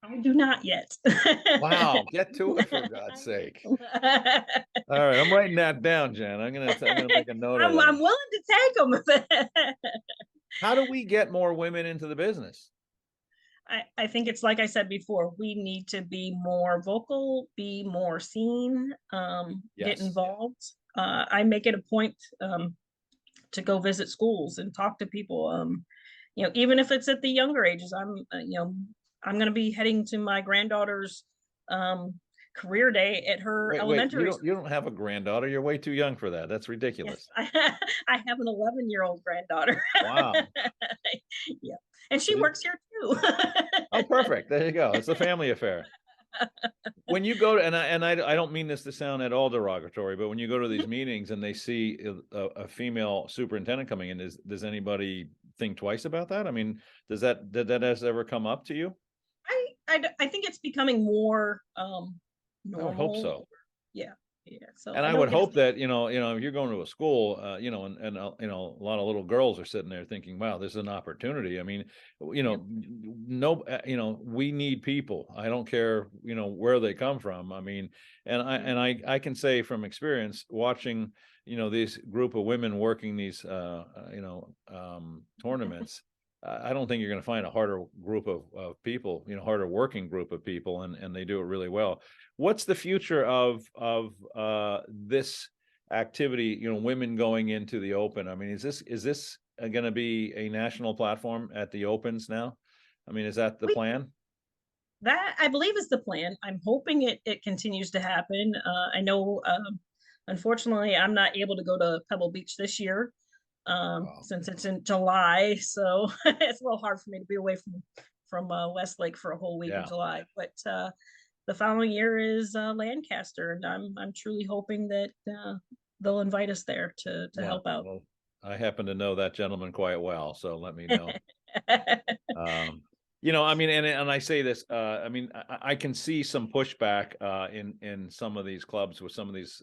I do not yet. Wow, get to it, for God's sake. All right, I'm writing that down, Jen. I'm gonna make a note of that. I'm willing to take them. How do we get more women into the business? I think it's like I said before, we need to be more vocal, be more seen, get Yes. involved. I make it a point to go visit schools and talk to people. Even if it's at the younger ages. I'm going to be heading to my granddaughter's career day at her Wait, elementary you don't have a granddaughter. You're way too young for that. That's ridiculous. Yes, I have an 11-year-old granddaughter. Wow. Yeah, and she works here too. Oh, perfect. There you go. It's a family affair. When you go to, and I don't mean this to sound at all derogatory, but when you go to these meetings and they see a female superintendent coming in, does anybody think twice about that? I mean, did that has ever come up to you? I think it's becoming more normal. I would hope so. Yeah. So, and I would hope that, if you're going to a school, and a lot of little girls are sitting there thinking, wow, this is an opportunity. I mean, we need people. I don't care, where they come from. I mean, and I can say from experience watching, this group of women working these, tournaments, I don't think you're going to find a harder group of people, harder working group of people, and they do it really well. What's the future of this activity? Women going into the Open. I mean, is this going to be a national platform at the Opens now? I mean, is that the plan? That, I believe, is the plan. I'm hoping it continues to happen. I know, unfortunately, I'm not able to go to Pebble Beach this year. Since it's in July, so it's a little hard for me to be away from Westlake for a whole week in July. But the following year is Lancaster, and I'm truly hoping that they'll invite us there to help out. Well, I happen to know that gentleman quite well, so let me know. I mean, and I say this, I mean, I can see some pushback in some of these clubs with some of these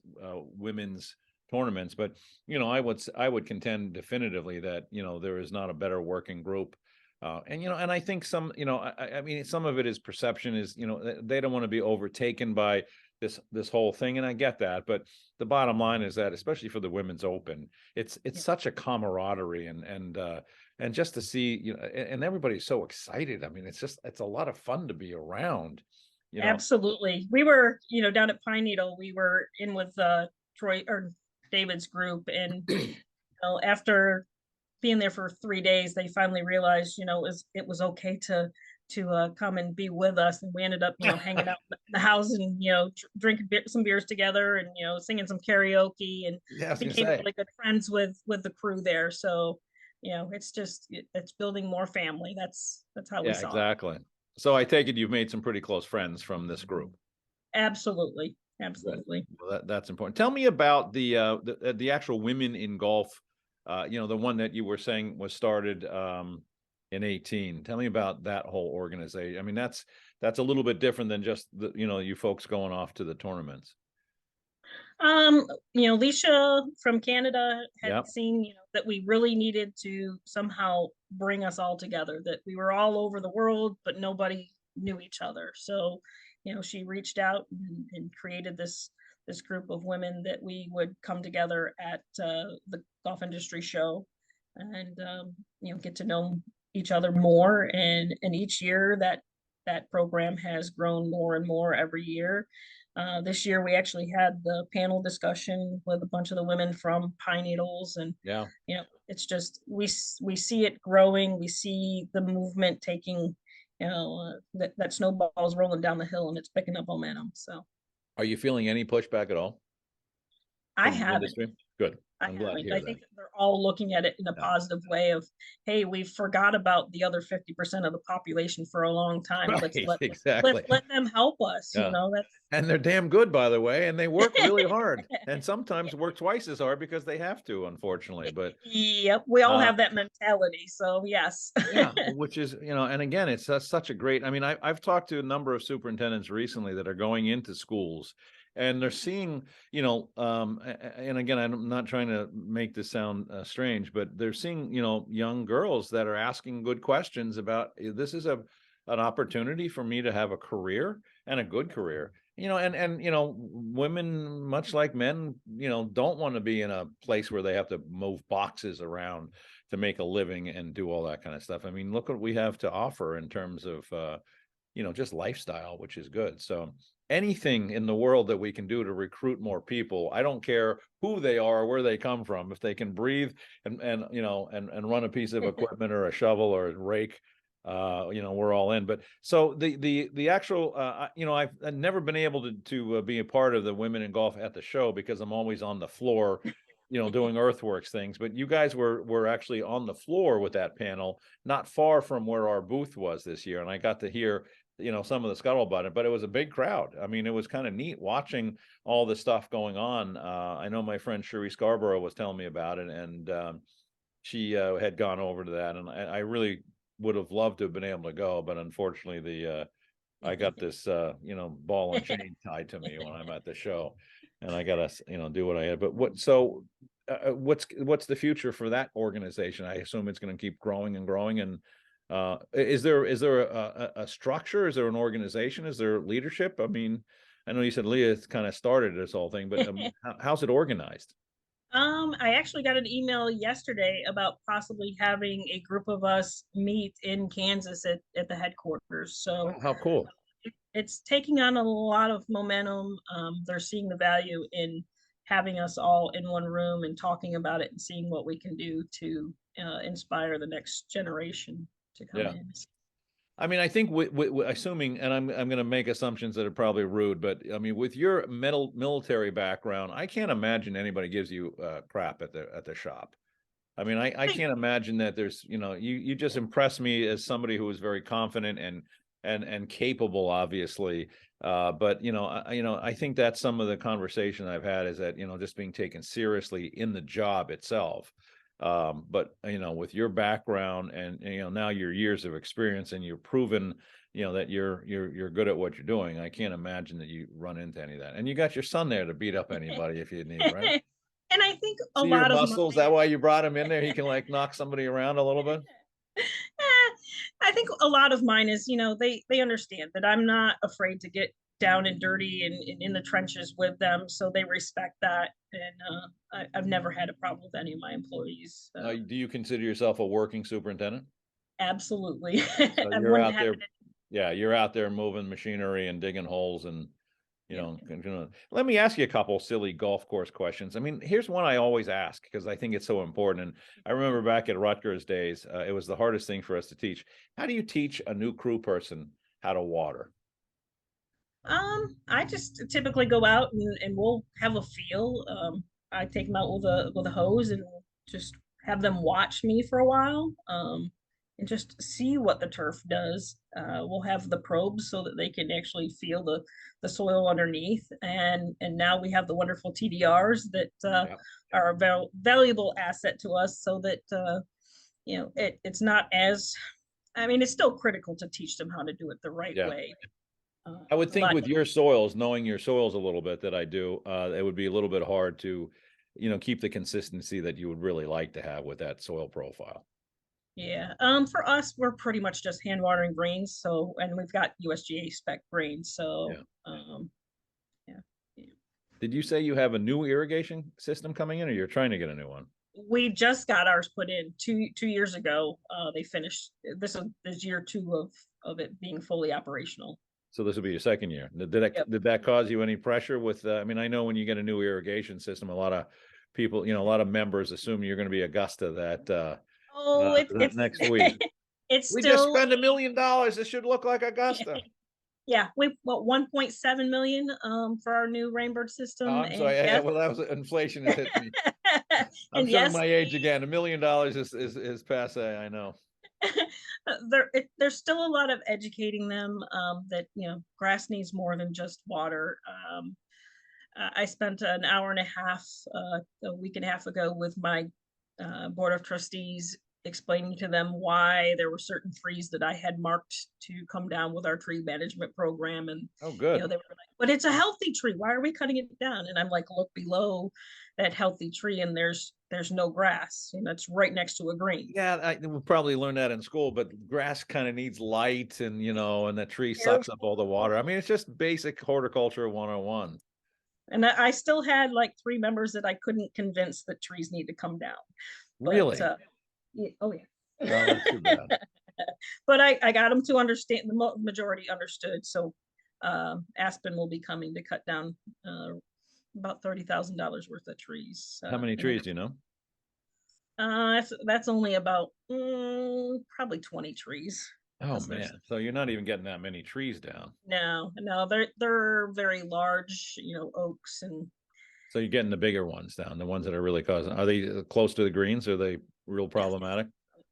women's tournaments, but I would contend definitively that there is not a better working group, and I think some, I mean, some of it is perception, is they don't want to be overtaken by this whole thing, and I get that, but the bottom line is that, especially for the Women's Open, it's such a camaraderie, and just to see, and everybody's so excited. I mean, it's a lot of fun to be around. Absolutely. We were down at Pine Needle, we were in with Troy or David's group, and after being there for 3 days, they finally realized it was okay to come and be with us, and we ended up hanging out in the house and drinking some beers together, and singing some karaoke, and Yeah, I was gonna became say. really good friends with the crew there. So it's building more family. That's how we Yeah, saw it. exactly. So I take it you've made some pretty close friends from this group. Absolutely. Good. Absolutely. Well, that's important. Tell me about the actual Women in Golf, the one that you were saying was started in 18. Tell me about that whole organization. I mean, that's a little bit different than just you folks going off to the tournaments. Leisha from Canada had Yep. seen, that we really needed to somehow bring us all together, that we were all over the world, but nobody knew each other. So, she reached out and created this group of women that we would come together at the golf industry show, and get to know each other more. And each year that program has grown more and more every year. This year we actually had the panel discussion with a bunch of the women from Pine Needles, and Yeah. it's just we see it growing. We see the movement taking, that snowball is rolling down the hill, and it's picking up momentum. So, Are you feeling any pushback at all I from the haven't. industry? Good. I I'm glad to haven't. hear I that. think they're all looking at it in a Yeah. positive way of, hey, we forgot about the other 50% of the population for a long time. Let's Right, exactly. let them help us. Yeah. That's And they're damn good, by the way, and they work really hard, and sometimes work twice as hard because they have to, unfortunately. But Yep, we all uh, have that mentality. So yes. yeah, which is, and again, it's such a great. I mean, I've talked to a number of superintendents recently that are going into schools, and they're seeing, and again, I'm not trying to make this sound strange, but they're seeing, young girls that are asking good questions about, this is an opportunity for me to have a career and a good career. And women, much like men, don't want to be in a place where they have to move boxes around to make a living and do all that kind of stuff. I mean, look what we have to offer in terms of, just lifestyle, which is good. So anything in the world that we can do to recruit more people, I don't care who they are, where they come from, if they can breathe and run a piece of equipment or a shovel or a rake, we're all in. But so the actual, I've never been able to be a part of the Women in Golf at the show because I'm always on the floor, doing EarthWorks things. But you guys were actually on the floor with that panel, not far from where our booth was this year, and I got to hear some of the scuttlebutt, but it was a big crowd. I mean, it was kind of neat watching all the stuff going on. I know my friend Cherie Scarborough was telling me about it, and she had gone over to that, and I really would have loved to have been able to go, but unfortunately I got this ball and chain tied to me when I'm at the show, and I gotta do what I had. But what's the future for that organization? I assume it's going to keep growing and growing. And is there a structure? Is there an organization? Is there leadership? I mean, I know you said Leah kind of started this whole thing, but how's it organized? I actually got an email yesterday about possibly having a group of us meet in Kansas at the headquarters. So How cool. it's taking on a lot of momentum. They're seeing the value in having us all in one room and talking about it and seeing what we can do to inspire the next generation to come in. I mean, I think assuming, and I'm going to make assumptions that are probably rude, but I mean, with your military background, I can't imagine anybody gives you crap at the shop. I mean, I can't imagine that there's, you just impress me as somebody who is very confident and capable, obviously. But I think that's some of the conversation I've had is that, just being taken seriously in the job itself. But with your background and now your years of experience, and you're proven that you're good at what you're doing, I can't imagine that you run into any of that. And you got your son there to beat up anybody if you need, right? And I think a See your lot of muscles. That why you brought him in there? He can like knock somebody around a little bit. I think a lot of mine is, they understand that I'm not afraid to get down and dirty and in the trenches with them, so they respect that. And I've never had a problem with any of my employees. Do you consider yourself a working superintendent? Absolutely. So I'm you're more out than there. happy Yeah, you're out there moving machinery and digging holes and Let me ask you a couple silly golf course questions. I mean, here's one I always ask because I think it's so important. And I remember back at Rutgers days, it was the hardest thing for us to teach. How do you teach a new crew person how to water? I just typically go out and we'll have a feel. I take them out with a hose and just have them watch me for a while. And just see what the turf does. We'll have the probes so that they can actually feel the soil underneath. And now we have the wonderful TDRs that are a valuable asset to us, so that it's not as, I mean, it's still critical to teach them how to do it the right way. I would think with your soils, knowing your soils a little bit that I do, it would be a little bit hard to, keep the consistency that you would really like to have with that soil profile. Yeah. For us, we're pretty much just hand watering greens. So, and we've got USGA spec greens. So, yeah. Did you say you have a new irrigation system coming in, or you're trying to get a new one? We just got ours put in two years ago. They finished. This is year 2 of it being fully operational. So this will be your second year. Did that cause you any pressure with, I mean, I know when you get a new irrigation system, a lot of people, a lot of members assume you're going to be Augusta that it's next week. We just spent $1 million. This should look like Augusta. Yeah, we 1.7 million for our new Rainbird system. Oh, I'm sorry. Yes. Well, that was inflation has hit me. I'm showing my age again. $1 million is passe. I know. There's still a lot of educating them that grass needs more than just water. I spent an hour and a half a week and a half ago with my board of trustees, explaining to them why there were certain trees that I had marked to come down with our tree management program. And oh, good. They were like, but it's a healthy tree. Why are we cutting it down? And I'm like, look below that healthy tree and there's no grass. It's right next to a green. Yeah, we'll probably learn that in school, but grass kind of needs light and, and the tree sucks up all the water. I mean, it's just basic horticulture 101. And I still had like 3 members that I couldn't convince that trees need to come down. But, really? Yeah, oh yeah. No, that's too bad. But I got them to understand. The majority understood. So Aspen will be coming to cut down about $30,000 worth of trees. How many trees do you know? That's only about probably 20 trees. Oh man, so you're not even getting that many trees down. No, they're very large, oaks. And so you're getting the bigger ones down, the ones that are really causing. Are they close to the greens? Are they real problematic?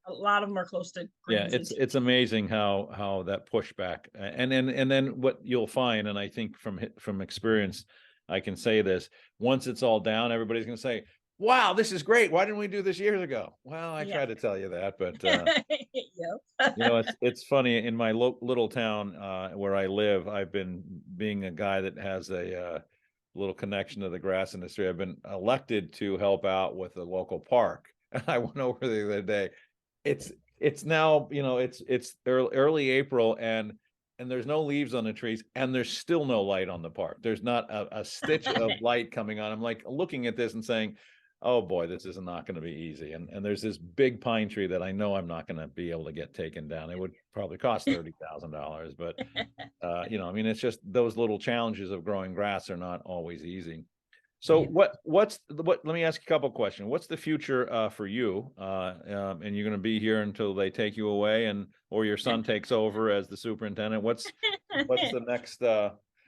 A lot of them are close to greens. Yeah, it's amazing how that pushback, and then what you'll find, and I think from experience, I can say this: once it's all down, everybody's going to say, wow, this is great. Why didn't we do this years ago? Well, I tried to tell you that, but it's funny. In my little town where I live, I've been being a guy that has a little connection to the grass industry. I've been elected to help out with the local park. I went over the other day. It's now, it's early April and there's no leaves on the trees and there's still no light on the park. There's not a stitch of light coming on. I'm like looking at this and saying, oh boy, this is not going to be easy. And there's this big pine tree that I know I'm not going to be able to get taken down. It would probably cost $30,000, but I mean, it's just those little challenges of growing grass are not always easy. So let me ask you a couple of questions. What's the future for you? And you're going to be here until they take you away or your son takes over as the superintendent. What's the next,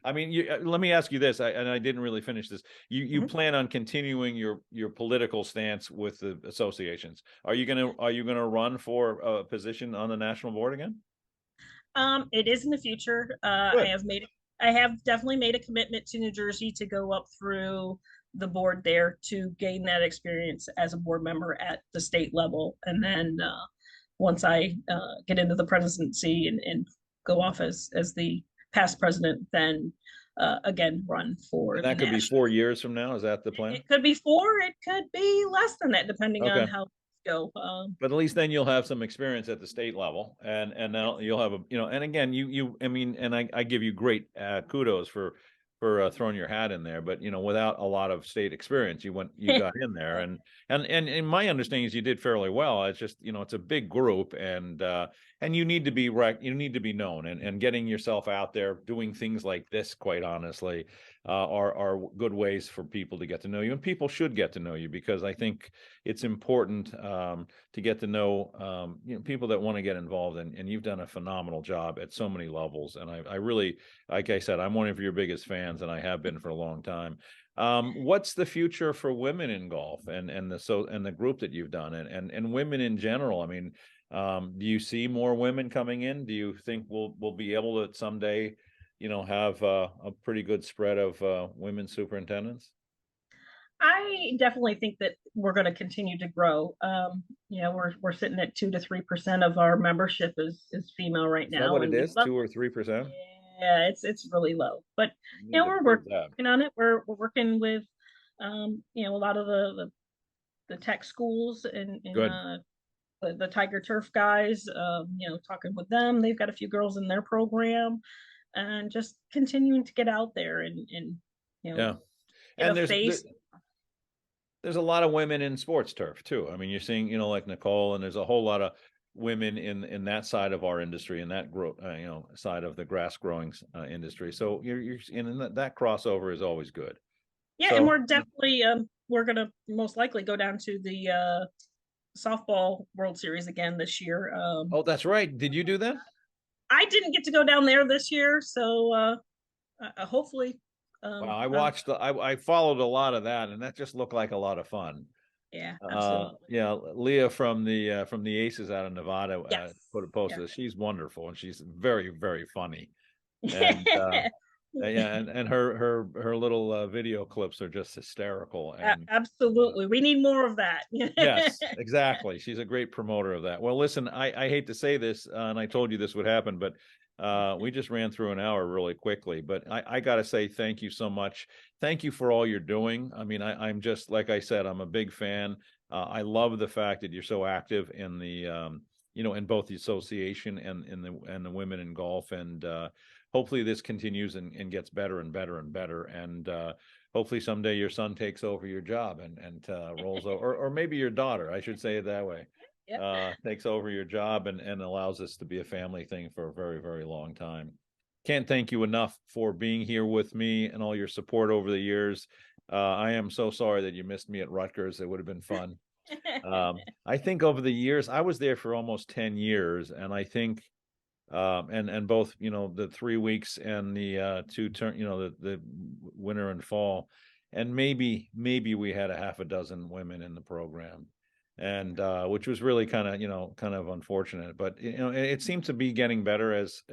I mean, let me ask you this, and I didn't really finish this. You plan on continuing your political stance with the associations. Are you gonna run for a position on the national board again? It is in the future. I have definitely made a commitment to New Jersey to go up through the board there to gain that experience as a board member at the state level, and then once I get into the presidency and go off as the past president, then again run for. And that could be 4 years from now. Is that the plan? It could be 4. It could be less than that, depending on how things go. But at least then you'll have some experience at the state level, and now you'll have and again, I mean, and I give you great kudos for throwing your hat in there, but without a lot of state experience, you got in there, and my understanding is you did fairly well. It's just it's a big group, and you need to be you need to be known, and getting yourself out there doing things like this, quite honestly, are good ways for people to get to know you, and people should get to know you, because I think it's important to get to know people that want to get involved, and you've done a phenomenal job at so many levels, and I really, like I said, I'm one of your biggest fans, and I have been for a long time. What's the future for women in golf, and the group that you've done, and women in general? I mean, do you see more women coming in? Do you think we'll be able to someday, have a pretty good spread of women superintendents? I definitely think that we're going to continue to grow. We're sitting at 2 to 3% of our membership is female right now. Is that what and it is? 2 or 3%? Yeah, it's really low, but we're working on it. We're working with a lot of the tech schools and the Tiger Turf guys. Talking with them. They've got a few girls in their program, and just continuing to get out there and yeah. get And a face. there's a lot of women in sports turf too. I mean, you're seeing, like Nicole, and there's a whole lot of women in that side of our industry, and that side of the grass growing industry. So you're in that crossover is always good. Yeah, and we're definitely we're gonna most likely go down to the softball World Series again this year. Oh, that's right. Did you do that? I didn't get to go down there this year, so hopefully. Well, I followed a lot of that, and that just looked like a lot of fun. Yeah, absolutely. Yeah, Leah from the Aces out of Nevada posted this. She's wonderful, and she's very, very funny. And and her little video clips are just hysterical. And absolutely, we need more of that. Yes, exactly. She's a great promoter of that. Well, listen, I hate to say this, and I told you this would happen, but we just ran through an hour really quickly. But I got to say thank you so much. Thank you for all you're doing. I mean, I'm just, like I said, I'm a big fan. I love the fact that you're so active in the in both the association and the women in golf, and hopefully this continues and gets better and better and better, and hopefully someday your son takes over your job and rolls over, or maybe your daughter, I should say it that way. Takes over your job and allows this to be a family thing for a very, very long time. Can't thank you enough for being here with me and all your support over the years. I am so sorry that you missed me at Rutgers. It would have been fun. I think over the years, I was there for almost 10 years, and I think and both the 3 weeks and the 2 turn the winter and fall, and maybe we had a half a dozen women in the program, and which was really kind of unfortunate, but it seemed to be getting better as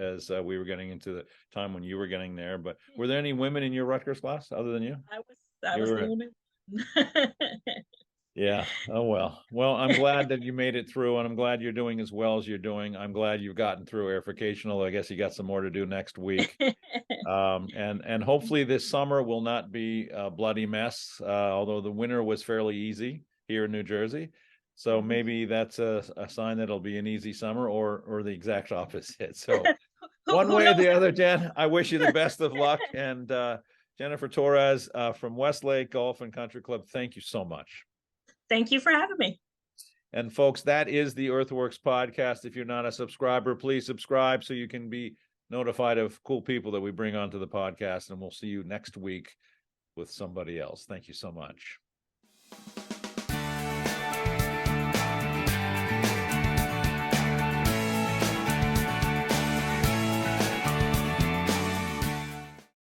we were getting into the time when you were getting there. But were there any women in your Rutgers class other than you? I was the only one. Yeah. Oh, well, I'm glad that you made it through, and I'm glad you're doing as well as you're doing. I'm glad you've gotten through airification, although I guess you got some more to do next week. And hopefully this summer will not be a bloody mess, although the winter was fairly easy here in New Jersey. So maybe that's a sign that it'll be an easy summer, or the exact opposite. So one way or the other, Jen, I wish you the best of luck. And Jennifer Torres from Westlake Golf and Country Club, thank you so much. Thank you for having me. And folks, that is the EarthWorks podcast. If you're not a subscriber, please subscribe so you can be notified of cool people that we bring onto the podcast. And we'll see you next week with somebody else. Thank you so much.